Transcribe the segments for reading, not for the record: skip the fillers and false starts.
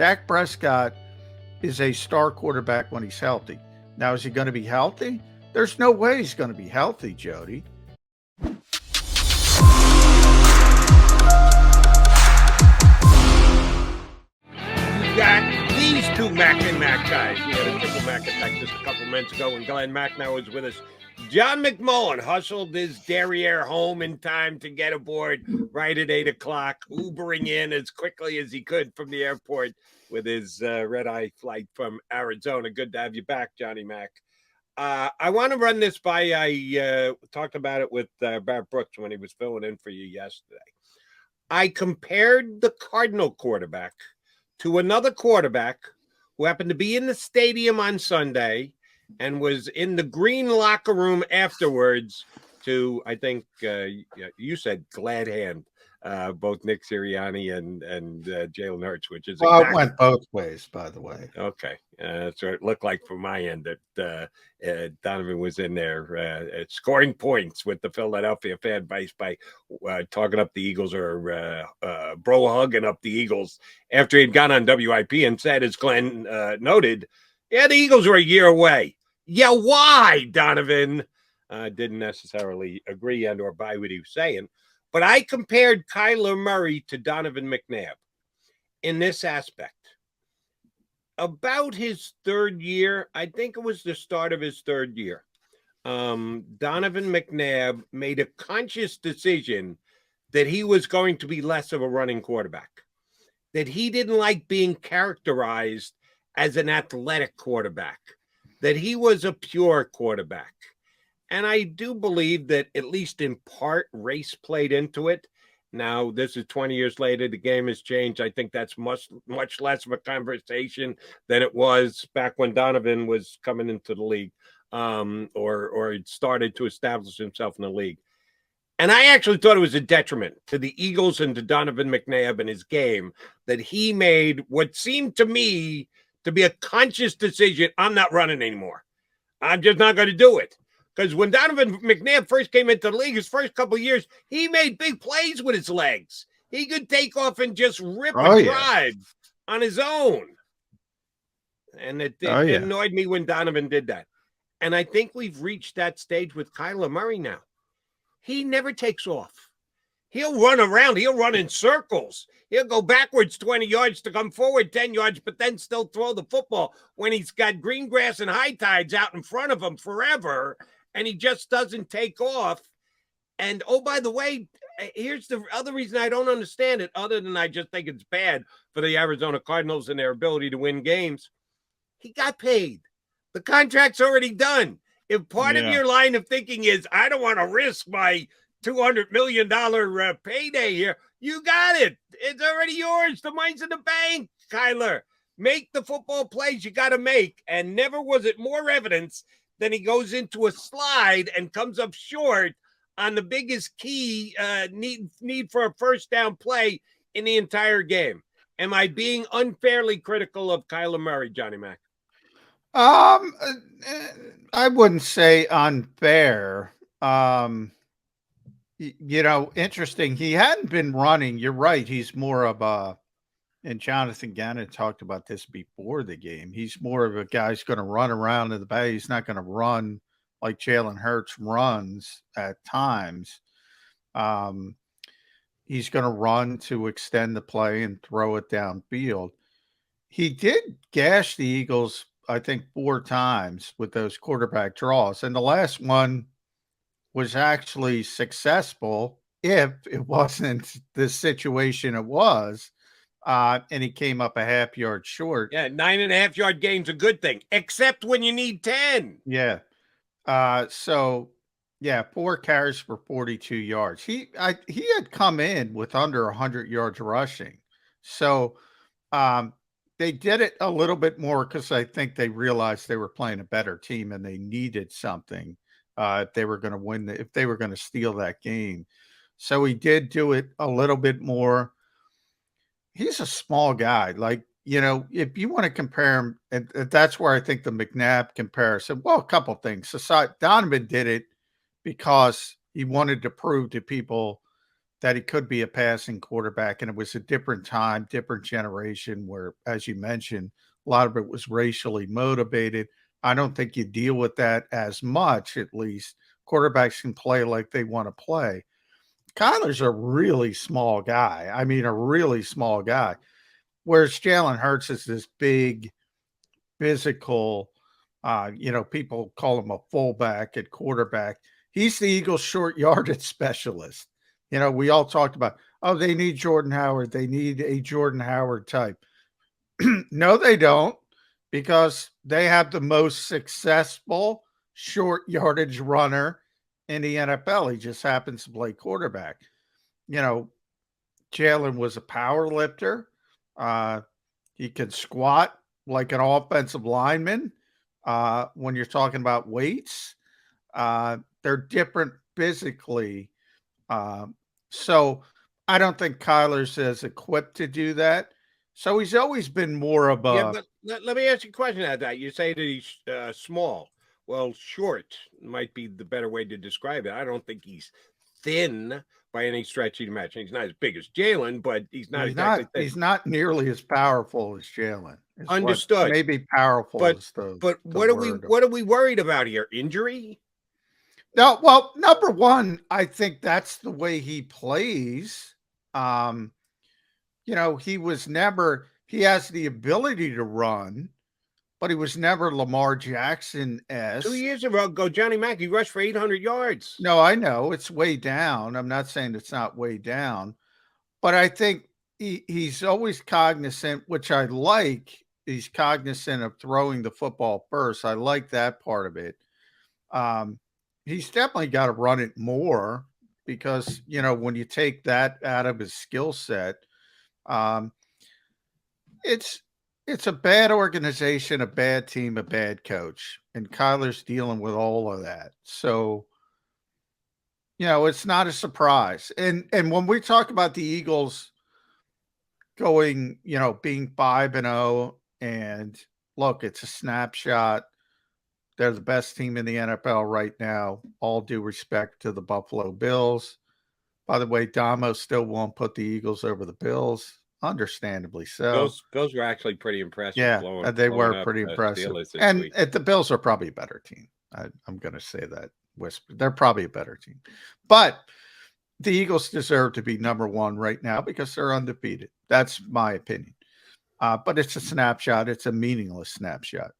Dak Prescott is a star quarterback when he's healthy. Now, is he going to be healthy? There's no way he's going to be healthy, Jody. You got these two Mac and Mac guys. We had a triple Mac attack just a couple minutes ago, and Glenn Mac now is with us. John McMullen hustled his derriere home in time to get aboard right at 8 o'clock, Ubering in as quickly as he could from the airport with his red-eye flight from Arizona. Good to have you back, Johnny Mac. I want to run this by. I talked about it with Barrett Brooks when he was filling in for you yesterday. I compared the Cardinal quarterback to another quarterback who happened to be in the stadium on Sunday and was in the green locker room afterwards to, I think you said glad hand, both Nick Sirianni and Jalen Hurts, which is well, exactly. It went both ways, by the way. Okay. That's what it looked like from my end that Donovan was in there scoring points with the Philadelphia fan base by talking up the Eagles or bro hugging up the Eagles after he'd gone on WIP and said, as Glenn noted, yeah, the Eagles were a year away. Yeah, why, Donovan? Didn't necessarily agree and or buy what he was saying. But I compared Kyler Murray to Donovan McNabb in this aspect. About his third year, I think it was the start of his third year, Donovan McNabb made a conscious decision that he was going to be less of a running quarterback, that he didn't like being characterized as an athletic quarterback, that he was a pure quarterback. And I do believe that at least in part race played into it. Now, this is 20 years later. The game has changed. I think that's much less of a conversation than it was back when Donovan was coming into the league or had started to establish himself in the league. And I actually thought it was a detriment to the Eagles and to Donovan McNabb and his game that he made what seemed to me to be a conscious decision. I'm not running anymore. I'm just not going to do it. Because when Donovan McNabb first came into the league, his first couple of years, he made big plays with his legs. He could take off and just rip a drive on his own. And it annoyed me when Donovan did that. And I think we've reached that stage with Kyler Murray now. He never takes off. He'll run around. He'll run in circles. He'll go backwards 20 yards to come forward 10 yards, but then still throw the football when he's got green grass and high tides out in front of him forever. And he just doesn't take off. And, oh, by the way, here's the other reason I don't understand it, other than I just think it's bad for the Arizona Cardinals and their ability to win games. He got paid. The contract's already done. If part of your line of thinking is, I don't want to risk my $200 million payday here, you got it. It's already yours. The money's in the bank, Kyler. Make the football plays you got to make. And never was it more evidence then he goes into a slide and comes up short on the biggest key need for a first down play in the entire game. Am I being unfairly critical of Kyler Murray, Johnny Mac? I wouldn't say unfair. Interesting. He hadn't been running. You're right. He's more of a, and Jonathan Gannon talked about this before the game. He's more of a guy who's going to run around in the bay. He's not going to run like Jalen Hurts runs at times. He's going to run to extend the play and throw it downfield. He did gash the Eagles, I think, 4 times with those quarterback draws. And the last one was actually successful if it wasn't the situation it was. And he came up a half yard short. Yeah, 9.5 yard gain's a good thing, except when you need 10. Yeah. 4 carries for 42 yards. He had come in with under 100 yards rushing. So they did it a little bit more because I think they realized they were playing a better team and they needed something if they were going to win, if they were going to steal that game. So he did do it a little bit more. He's a small guy. Like, if you want to compare him, and that's where I think the McNabb comparison, well, a couple things. Donovan did it because he wanted to prove to people that he could be a passing quarterback. And it was a different time, different generation where, as you mentioned, a lot of it was racially motivated. I don't think you deal with that as much, at least. Quarterbacks can play like they want to play. Kyler's a really small guy. I mean, a really small guy. Whereas Jalen Hurts is this big, physical, people call him a fullback at quarterback. He's the Eagles' short yardage specialist. We all talked about, oh, they need Jordan Howard. They need a Jordan Howard type. No, they don't, because they have the most successful short yardage runner in the NFL. He just happens to play quarterback. Jalen was a power lifter. He can squat like an offensive lineman. When you're talking about weights, they're different physically. So I don't think Kyler's as equipped to do that. So he's always been more of a. Yeah, but let me ask you a question about that. You say that he's small. Well, short might be the better way to describe it. I don't think he's thin by any stretch of the imagination. He's not as big as Jalen, but he's not exactly thin. He's not nearly as powerful as Jalen. Understood. Maybe powerful is the. But what are we worried about here? Injury? No, well, number one, I think that's the way he plays. He has the ability to run, but he was never Lamar Jackson-esque. 2 years ago, Johnny Mack, he rushed for 800 yards. No, I know. It's way down. I'm not saying it's not way down. But I think he's always cognizant, which I like. He's cognizant of throwing the football first. I like that part of it. He's definitely got to run it more because, when you take that out of his skill set, it's a bad organization, a bad team, a bad coach. And Kyler's dealing with all of that. So, it's not a surprise. And when we talk about the Eagles going, being 5-0, and look, it's a snapshot. They're the best team in the NFL right now. All due respect to the Buffalo Bills. By the way, Damo still won't put the Eagles over the Bills. Understandably so. Bills were actually pretty impressive. Yeah, they were pretty impressive. And the Bills are probably a better team. I'm going to say that. They're probably a better team. But the Eagles deserve to be number one right now because they're undefeated. That's my opinion. But it's a snapshot. It's a meaningless snapshot.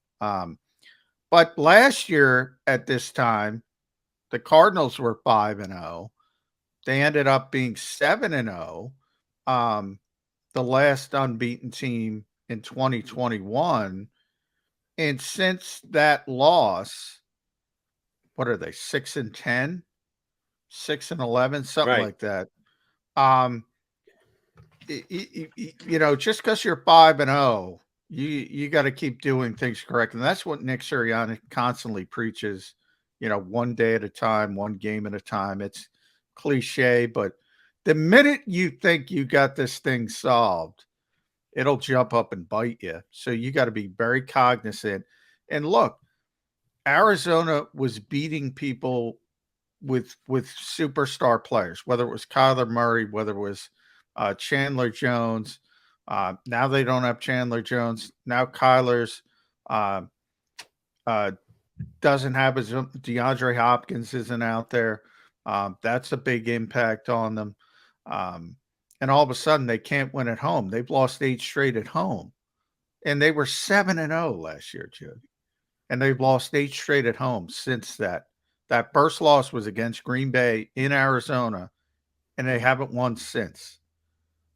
But last year at this time, the Cardinals were 5-0. They ended up being 7-0. The last unbeaten team in 2021. And since that loss, what are they? 6-10, 6-11, something like that. Just because you're 5-0, you got to keep doing things correct. And that's what Nick Sirianni constantly preaches, one day at a time, one game at a time. It's cliche, but the minute you think you got this thing solved, it'll jump up and bite you. So you got to be very cognizant. And look, Arizona was beating people with superstar players, whether it was Kyler Murray, whether it was Chandler Jones. Now they don't have Chandler Jones. Now Kyler's doesn't have his DeAndre Hopkins isn't out there. That's a big impact on them. And all of a sudden they can't win at home. They've lost 8 straight at home. And they were 7-0 last year, Jody. And they've lost 8 straight at home since that. That first loss was against Green Bay in Arizona, and they haven't won since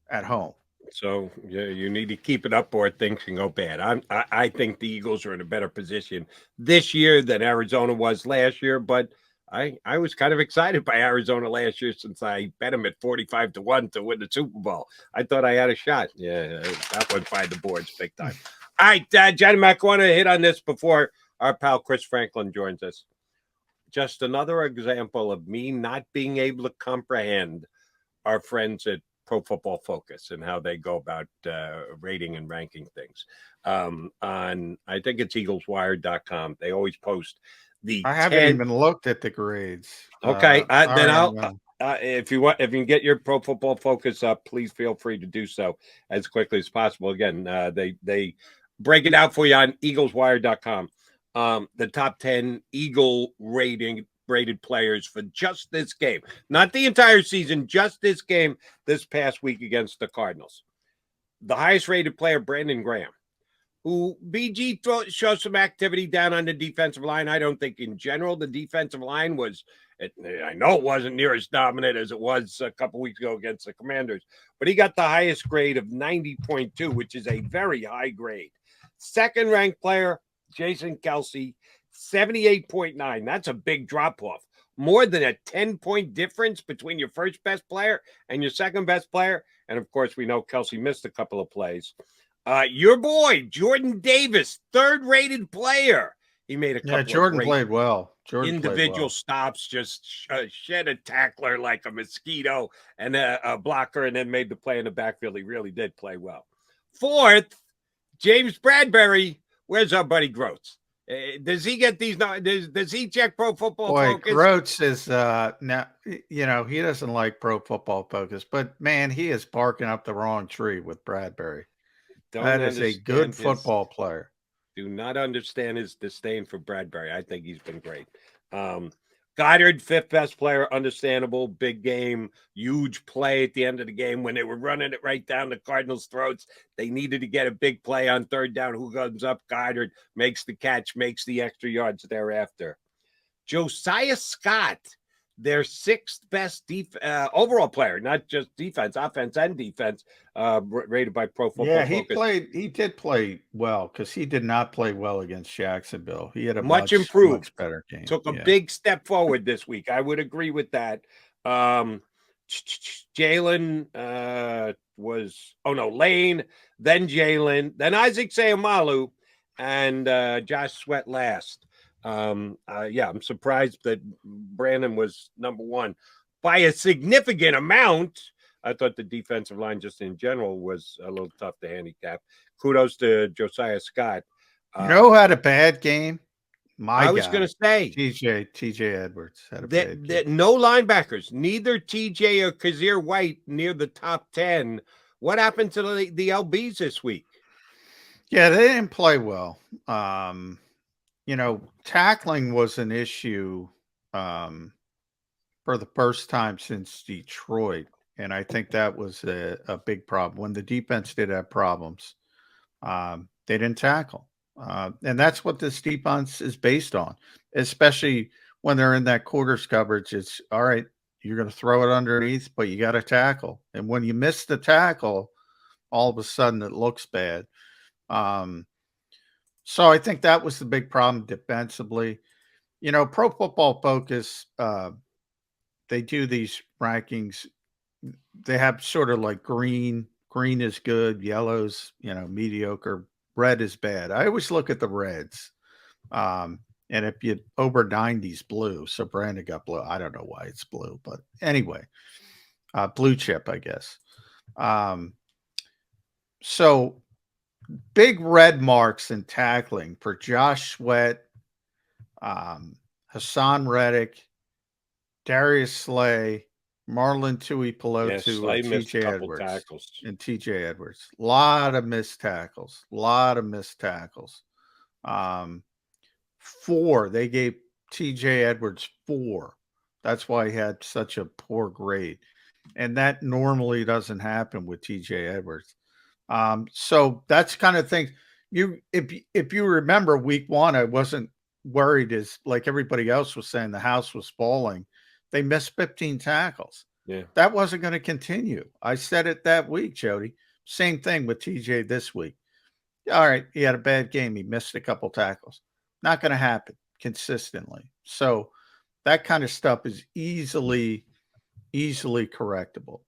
at home. So you need to keep it up or things can go bad. I think the Eagles are in a better position this year than Arizona was last year, but I was kind of excited by Arizona last year since I bet them at 45-1 to win the Super Bowl. I thought I had a shot. Yeah, that went by the boards big time. All right, Johnny Mac, I want to hit on this before our pal Chris Franklin joins us. Just another example of me not being able to comprehend our friends at Pro Football Focus and how they go about rating and ranking things. On I think it's EaglesWire.com. They always post the. I haven't even looked at the grades. Okay, then If you can get your Pro Football Focus up, please feel free to do so as quickly as possible. Again, they break it out for you on EaglesWire.com. The top 10 Eagle rated players for just this game, not the entire season, just this game this past week against the Cardinals. The highest rated player, Brandon Graham, who BG shows some activity down on the defensive line. I don't think in general the defensive line was, I know it wasn't near as dominant as it was a couple weeks ago against the Commanders, but he got the highest grade of 90.2, which is a very high grade. Second ranked player, Jason Kelsey, 78.9. That's a big drop off. More than a 10-point difference between your first best player and your second best player. And of course, we know Kelsey missed a couple of plays. Your boy, Jordan Davis, third-rated player. He made a couple Jordan of great played well. Jordan individual stops, just shed a tackler like a mosquito and a blocker, and then made the play in the backfield. He really did play well. Fourth, James Bradbury. Where's our buddy Groats? Does he get these? Does he check Pro Football Focus? Groats is now, he doesn't like Pro Football Focus, but man, he is barking up the wrong tree with Bradbury. That is a good football player. Do not understand his disdain for Bradbury. I think he's been great. Goddard, fifth best player, understandable. Big game, huge play at the end of the game when they were running it right down the Cardinals' throats. They needed to get a big play on third down. Who comes up? Goddard makes the catch, makes the extra yards thereafter. Josiah Scott, their sixth best overall player, not just defense, offense and defense, rated by Pro Football Focus. He did play well because he did not play well against Jacksonville. He had a much improved, much better game. Took a big step forward this week. I would agree with that. Jalen Lane, then Jalen, then Isaac Seumalo, and Josh Sweat last. I'm surprised that Brandon was number one by a significant amount. I thought the defensive line just in general was a little tough to handicap. Kudos to Josiah Scott. Who had a bad game? I was going to say TJ Edwards had a bad game. No linebackers, neither TJ or Kazir White near the top 10. What happened to the LBs this week? Yeah, they didn't play well. Tackling was an issue for the first time since Detroit. And I think that was a big problem. When the defense did have problems, they didn't tackle. And that's what this defense is based on, especially when they're in that quarters coverage. It's all right, you're going to throw it underneath, but you got to tackle. And when you miss the tackle, all of a sudden it looks bad. So I think that was the big problem defensively. Pro Football Focus, they do these rankings. They have sort of like green is good, yellow's, mediocre, red is bad. I always look at the reds. And if you over 90's blue, so Brandon got blue. I don't know why it's blue, but anyway, blue chip, I guess. So big red marks in tackling for Josh Sweat, Hassan Reddick, Darius Slay, Marlon Tuipulotu, and TJ Edwards. A lot of missed tackles. Four. They gave TJ Edwards 4. That's why he had such a poor grade. And that normally doesn't happen with TJ Edwards. So that's kind of thing. If you remember week 1, I wasn't worried as like everybody else was saying the house was falling. They missed 15 tackles. Yeah. That wasn't going to continue. I said it that week, Jody. Same thing with TJ this week. All right, he had a bad game. He missed a couple tackles. Not going to happen consistently. So that kind of stuff is easily correctable.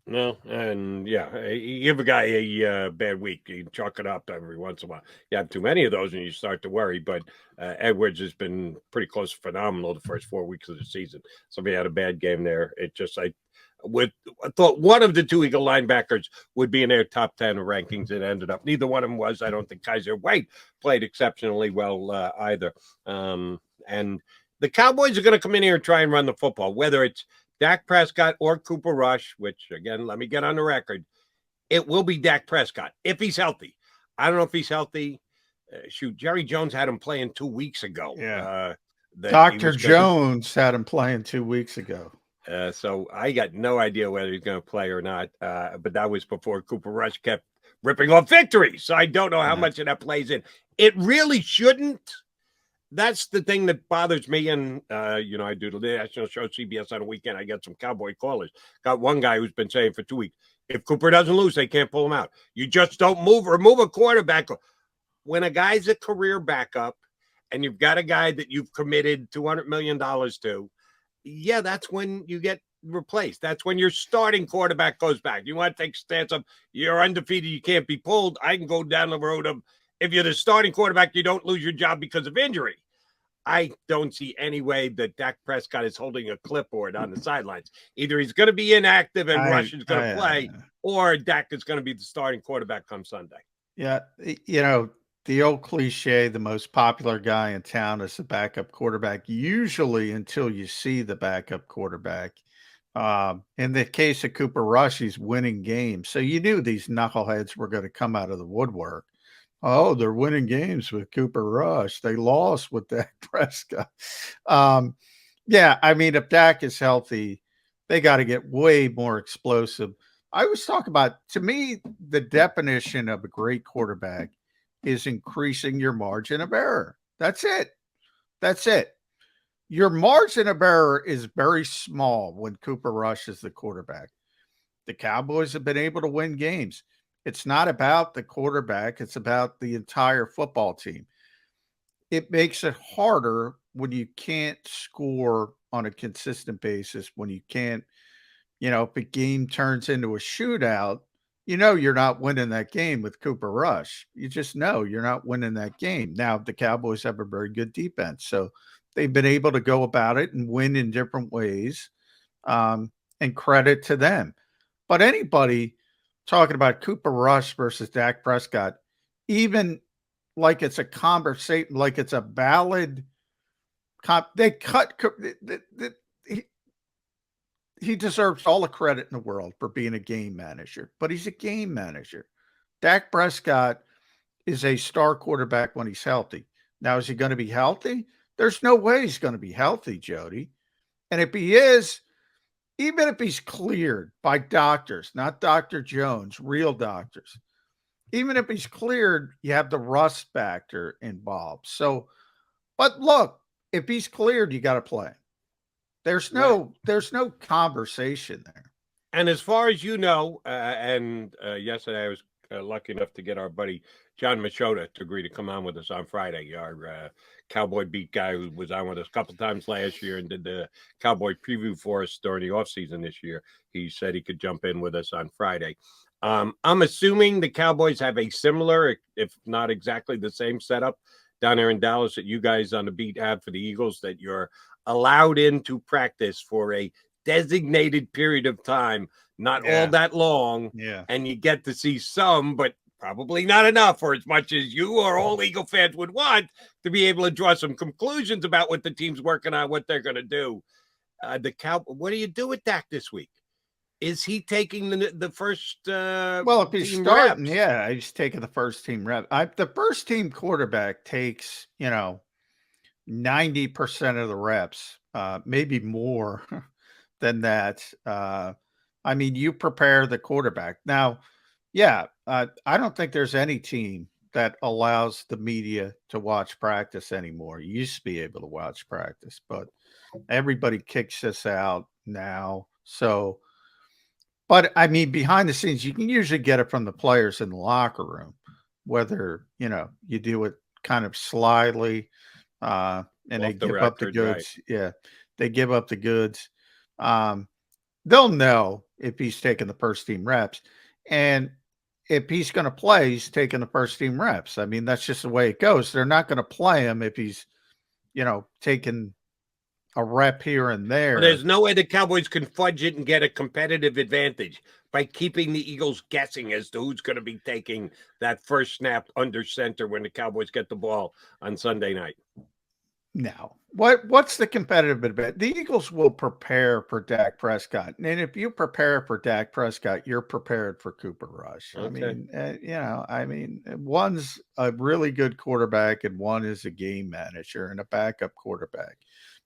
No, and you give a guy a bad week, you chalk it up every once in a while. You have too many of those and you start to worry, but Edwards has been pretty close to phenomenal the first 4 weeks of the season. Somebody had a bad game there. It just, I thought one of the two Eagle linebackers would be in their top 10 rankings. It ended up, neither one of them was. I don't think Kaiser White played exceptionally well either. And the Cowboys are going to come in here and try and run the football, whether it's Dak Prescott or Cooper Rush, which, again, let me get on the record. It will be Dak Prescott if he's healthy. I don't know if he's healthy. Shoot, Jerry Jones had him playing 2 weeks ago. Yeah. Dr. Jones had him playing 2 weeks ago. So I got no idea whether he's going to play or not. But that was before Cooper Rush kept ripping off victories. So I don't know how much of that plays in. It really shouldn't. That's the thing that bothers me. And, I do the national show CBS on a weekend. I get some Cowboy callers. Got one guy who's been saying for 2 weeks, if Cooper doesn't lose, they can't pull him out. You just don't remove a quarterback. When a guy's a career backup and you've got a guy that you've committed $200 million to, yeah, that's when you get replaced. That's when your starting quarterback goes back. You want to take a stance of you're undefeated, you can't be pulled. I can go down the road of if you're the starting quarterback, you don't lose your job because of injury. I don't see any way that Dak Prescott is holding a clipboard on the sidelines. Either he's going to be inactive and Rush is going to play, or Dak is going to be the starting quarterback come Sunday. Yeah, the old cliche, the most popular guy in town is the backup quarterback, usually until you see the backup quarterback. In the case of Cooper Rush, he's winning games. So you knew these knuckleheads were going to come out of the woodwork. Oh, they're winning games with Cooper Rush. They lost with Dak Prescott. Yeah, I mean, if Dak is healthy, they got to get way more explosive. I always talk about, to me, the definition of a great quarterback is increasing your margin of error. That's it. That's it. Your margin of error is very small when Cooper Rush is the quarterback. The Cowboys have been able to win games. It's not about the quarterback. It's about the entire football team. It makes it harder when you can't score on a consistent basis, when you can't, if a game turns into a shootout, you're not winning that game with Cooper Rush. You just know you're not winning that game. Now, the Cowboys have a very good defense, so they've been able to go about it and win in different ways, and credit to them. But anybody talking about Cooper Rush versus Dak Prescott, even like it's a conversation, like it's a valid they cut he deserves all the credit in the world for being a game manager, but he's a game manager. Dak Prescott is a star quarterback when he's healthy. Now, is he going to be healthy? There's no way he's going to be healthy, Jody. And if he is, even if he's cleared by doctors, not Dr. Jones, real doctors, even if he's cleared, you have the rust factor involved. So, but look, if he's cleared, you got to play. There's no conversation there. And as far as you know, yesterday I was lucky enough to get our buddy John Machota to agree to come on with us on Friday. Our Cowboy beat guy who was on with us a couple times last year and did the Cowboy preview for us during the offseason this year. He said he could jump in with us on Friday. I'm assuming the Cowboys have a similar, if not exactly the same setup down there in Dallas that you guys on the beat have for the Eagles, that you're allowed into practice for a designated period of time, not all that long. Yeah. And you get to see some, but probably not enough for as much as you or all Eagle fans would want to be able to draw some conclusions about what the team's working on, what they're going to do. What do you do with Dak this week? Is he taking the first well, if he's starting, reps? Yeah, he's taking the first team rep. The first team quarterback takes, 90% of the reps, maybe more than that. I mean, you prepare the quarterback. Now, I don't think there's any team that allows the media to watch practice anymore. You used to be able to watch practice, but everybody kicks this out now. So, but I mean, behind the scenes, you can usually get it from the players in the locker room, whether, you do it kind of slyly, and they give up the goods. Right. Yeah. They give up the goods. They'll know if he's taking the first team reps, and if he's going to play, he's taking the first team reps. I mean, that's just the way it goes. They're not going to play him if he's, taking a rep here and there. Well, there's no way the Cowboys can fudge it and get a competitive advantage by keeping the Eagles guessing as to who's going to be taking that first snap under center when the Cowboys get the ball on Sunday night. No. What's the competitive advantage? The Eagles will prepare for Dak Prescott, and if you prepare for Dak Prescott, you're prepared for Cooper Rush. I Okay. mean, one's a really good quarterback, and one is a game manager and a backup quarterback.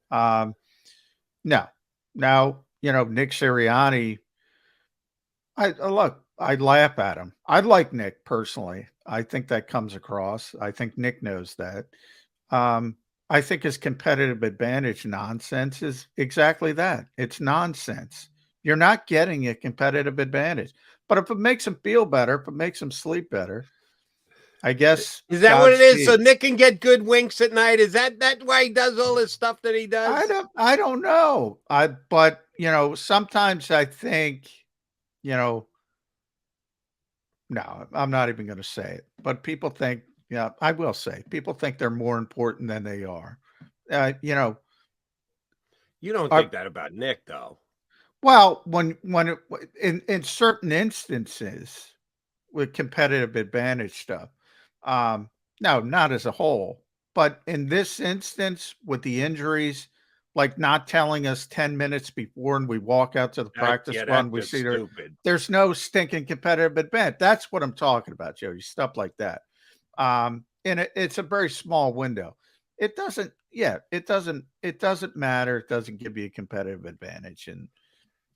Um, no, now Nick Sirianni. Look. I laugh at him. I like Nick personally. I think that comes across. I think Nick knows that. Um, I think his competitive advantage nonsense is exactly that. It's nonsense. You're not getting a competitive advantage. But if it makes him feel better, if it makes him sleep better, I guess Is that what it is? So Godspeed. Nick can get good winks at night. Is that why he does all this stuff that he does? I don't know. But sometimes I think, you know, no, I'm not even going to say it. But people think, yeah, I will say, people think they're more important than they are. Uh, you know, You don't our think that about Nick, though. Well, in certain instances with competitive advantage stuff, um, no, not as a whole, but in this instance with the injuries, like not telling us 10 minutes before and we walk out to the practice That's run, we just see stupid. there's no stinking competitive advantage. That's what I'm talking about, Joey. Stuff like that. And it's a very small window. It doesn't matter. It doesn't give you a competitive advantage. And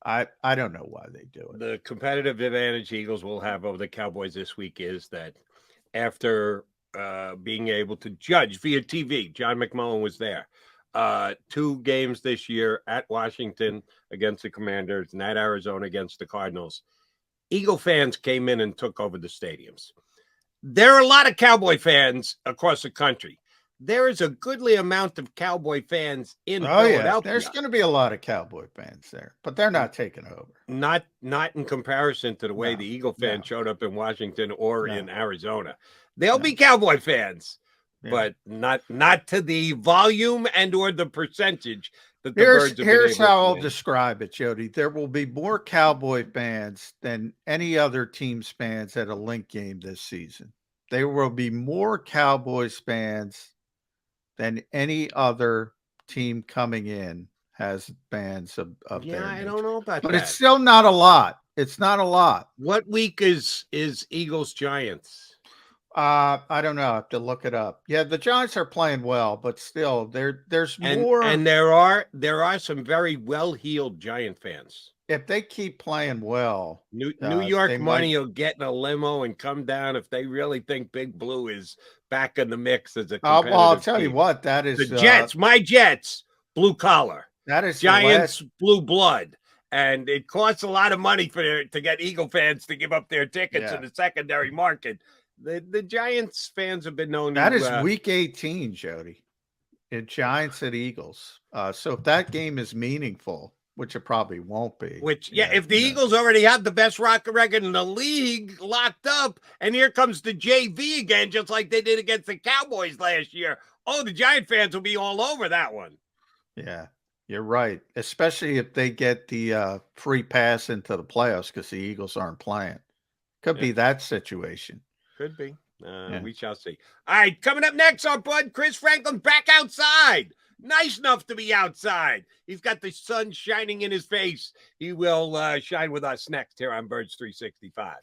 I don't know why they do it. The competitive advantage Eagles will have over the Cowboys this week is that after being able to judge via TV, John McMullen was there. 2 games this year at Washington against the Commanders and at Arizona against the Cardinals. Eagle fans came in and took over the stadiums. There are a lot of Cowboy fans across the country. There is a goodly amount of Cowboy fans in Oh yeah, there's Philadelphia. going to be a lot of Cowboy fans there, but they're not taking over. Not in comparison to the way No, the Eagle no, fans showed up in Washington or no, in Arizona. They'll no. be Cowboy fans, Yeah. but not to the volume and or the percentage that the Here's Birds have been here's able how to I'll win. describe it, Jody. There will be more Cowboy fans than any other team's fans at a Link game this season. There will be more Cowboys fans than any other team coming in has fans of Yeah, their I don't nature. know about But it's that. still not a lot. It's not a lot. What week is Eagles Giants? I don't know. I have to look it up. Yeah, the Giants are playing well, but still, there's And more. there are some very well-heeled Giant fans. If they keep playing well, New they York might. money will get in a limo and come down if they really think Big Blue is back in the mix as a Well, I'll competitive tell you team. what. The Jets, my Jets, blue collar. That is the Giants, last. blue blood. And it costs a lot of money to get Eagle fans to give up their tickets in Yeah, the secondary market. The Giants fans have been known that is to week 18, Jody. Giants at Eagles. So if that game is meaningful, which it probably won't be, which, yeah, if the Eagles already have the best rocket record in the league locked up, and here comes the JV again, just like they did against the Cowboys last year. Oh, the Giant fans will be all over that one. Yeah, you're right. Especially if they get the free pass into the playoffs because the Eagles aren't playing. Could Yeah, be that situation. could be. Yeah. We shall see. All right, coming up next, our bud Chris Franklin back outside. Nice enough to be outside. He's got the sun shining in his face. He will shine with us next here on Birds 365.